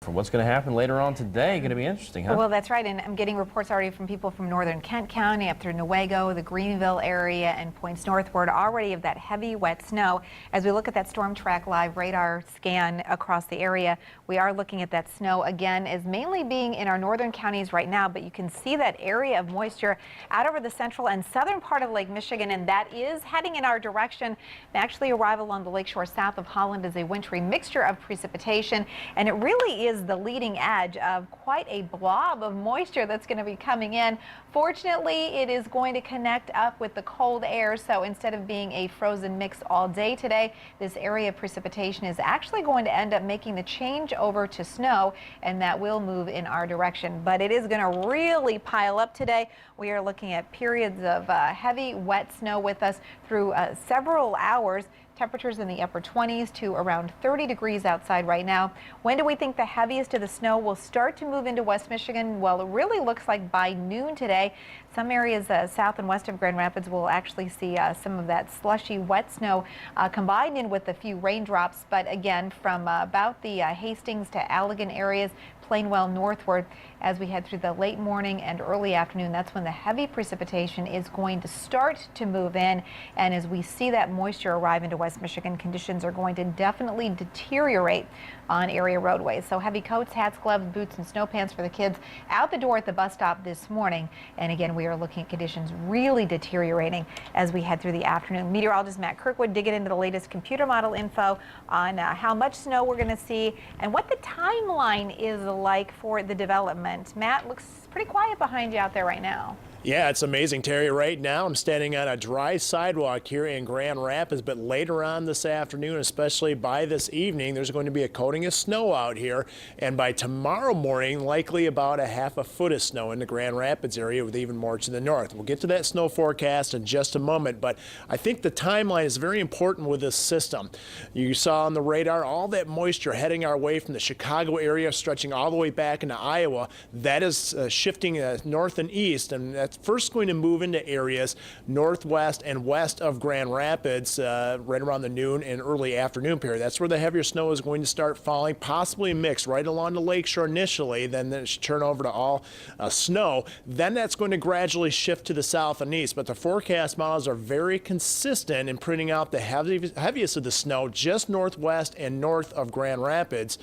for what's going to happen later on today. Going to be interesting, huh? Well, that's right, and I'm getting reports already from people from northern Kent County up through Newaygo, the Greenville area, and points northward already of that heavy, wet snow. As we look at that Storm Track Live radar scan across the area, we are looking at that snow again is mainly being in our northern counties right now, but you can see that area of moisture out over the central and southern part of Lake Michigan, and that is heading in our direction. They actually arrive along the lakeshore south of Holland as a wintry mixture of precipitation, and it really is the leading edge of quite a blob of moisture that's going to be coming in. Fortunately, it is going to connect up with the cold air, so instead of being a frozen mix all day today, this area of precipitation is actually going to end up making the change over to snow, and that will move in our direction. But it is going to really pile up today. We are looking at periods of heavy, wet snow with us through several hours. Temperatures in the upper 20s to around 30 degrees outside right now. When do we think the heaviest of the snow will start to move into West Michigan? Well, it really looks like by noon today. Some areas south and west of Grand Rapids will actually see some of that slushy wet snow combined in with a few raindrops. But again, from about the Hastings to Allegan areas, Plainwell northward, as we head through the late morning and early afternoon, that's when the heavy precipitation is going to start to move in. And as we see that moisture arrive into West Michigan, conditions are going to definitely deteriorate on area roadways. So heavy coats, hats, gloves, boots, and snow pants for the kids out the door at the bus stop this morning. And again, we are looking at conditions really deteriorating as we head through the afternoon. Meteorologist Matt Kirkwood digging into the latest computer model info on how much snow we're going to see and what the timeline is like for the development. Matt, looks pretty quiet behind you out there right now. Yeah, it's amazing, Terry. Right now, I'm standing on a dry sidewalk here in Grand Rapids, but later on this afternoon, especially by this evening, there's going to be a coating of snow out here. And by tomorrow morning, likely about a half a foot of snow in the Grand Rapids area, with even more to the north. We'll get to that snow forecast in just a moment, but I think the timeline is very important with this system. You saw on the radar all that moisture heading our way from the Chicago area, stretching all the way back into Iowa. That is shifting north and east, and that's first going to move into areas northwest and west of Grand Rapids right around the noon and early afternoon period. That's where the heavier snow is going to start falling, possibly mixed right along the lakeshore initially, then it should turn over to all snow. Then that's going to gradually shift to the south and east, but the forecast models are very consistent in printing out the heaviest of the snow just northwest and north of Grand Rapids.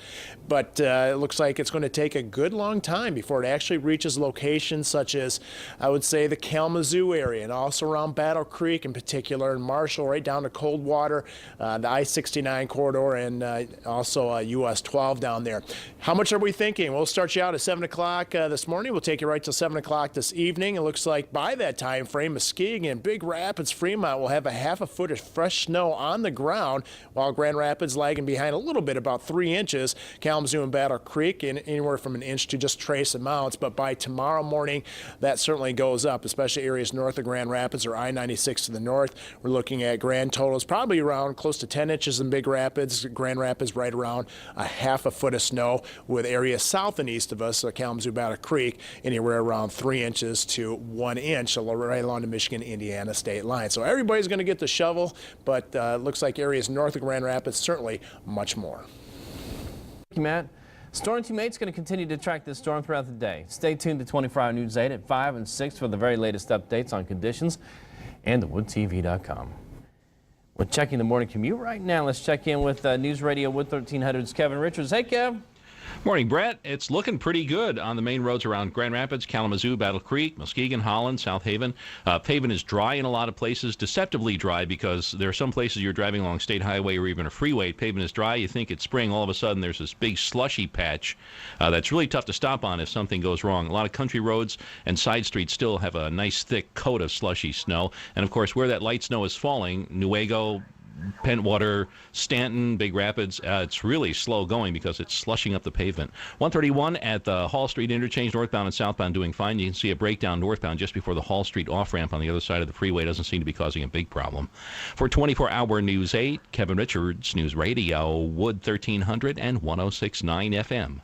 But it looks like it's going to take a good long time before it actually reaches locations such as, I would say, the Kalamazoo area and also around Battle Creek in particular, and Marshall right down to Coldwater, the I-69 corridor, and also US 12 down there. How much are we thinking? We'll start you out at 7 o'clock this morning. We'll take you right till 7 o'clock this evening. It looks like by that time frame, Muskegon, Big Rapids, Fremont will have a half a foot of fresh snow on the ground, while Grand Rapids lagging behind a little bit, about 3 inches. Kalamazoo and Battle Creek in anywhere from an inch to just trace amounts. But by tomorrow morning, that certainly goes up, especially areas north of Grand Rapids or I-96 to the north. We're looking at grand totals probably around close to 10 inches in Big Rapids. Grand Rapids right around a half a foot of snow, with areas south and east of us, so Kalamazoo, Battle Creek, anywhere around 3 inches to 1 inch, right along the Michigan-Indiana state line. So everybody's going to get the shovel, but looks like areas north of Grand Rapids certainly much more. Thank you, Matt. Storm Team 8 is going to continue to track this storm throughout the day. Stay tuned to 24-Hour News 8 at 5 and 6 for the very latest updates on conditions and thewoodtv.com. We're checking the morning commute right now. Let's check in with News Radio Wood 1300's Kevin Richards. Hey, Kev. Morning, Brett. It's looking pretty good on the main roads around Grand Rapids, Kalamazoo, Battle Creek, Muskegon, Holland, South Haven. Pavement is dry in a lot of places, deceptively dry, because there are some places you're driving along State Highway or even a freeway. Pavement is dry. You think it's spring. All of a sudden, there's this big slushy patch that's really tough to stop on if something goes wrong. A lot of country roads and side streets still have a nice thick coat of slushy snow. And, of course, where that light snow is falling, Newaygo, Pentwater, Stanton, Big Rapids, it's really slow going because it's slushing up the pavement. 131 at the Hall Street interchange, northbound and southbound, doing fine. You can see a breakdown northbound just before the Hall Street off-ramp on the other side of the freeway. Doesn't seem to be causing a big problem. For 24-Hour News 8, Kevin Richards, News Radio, Wood 1300 and 106.9 FM.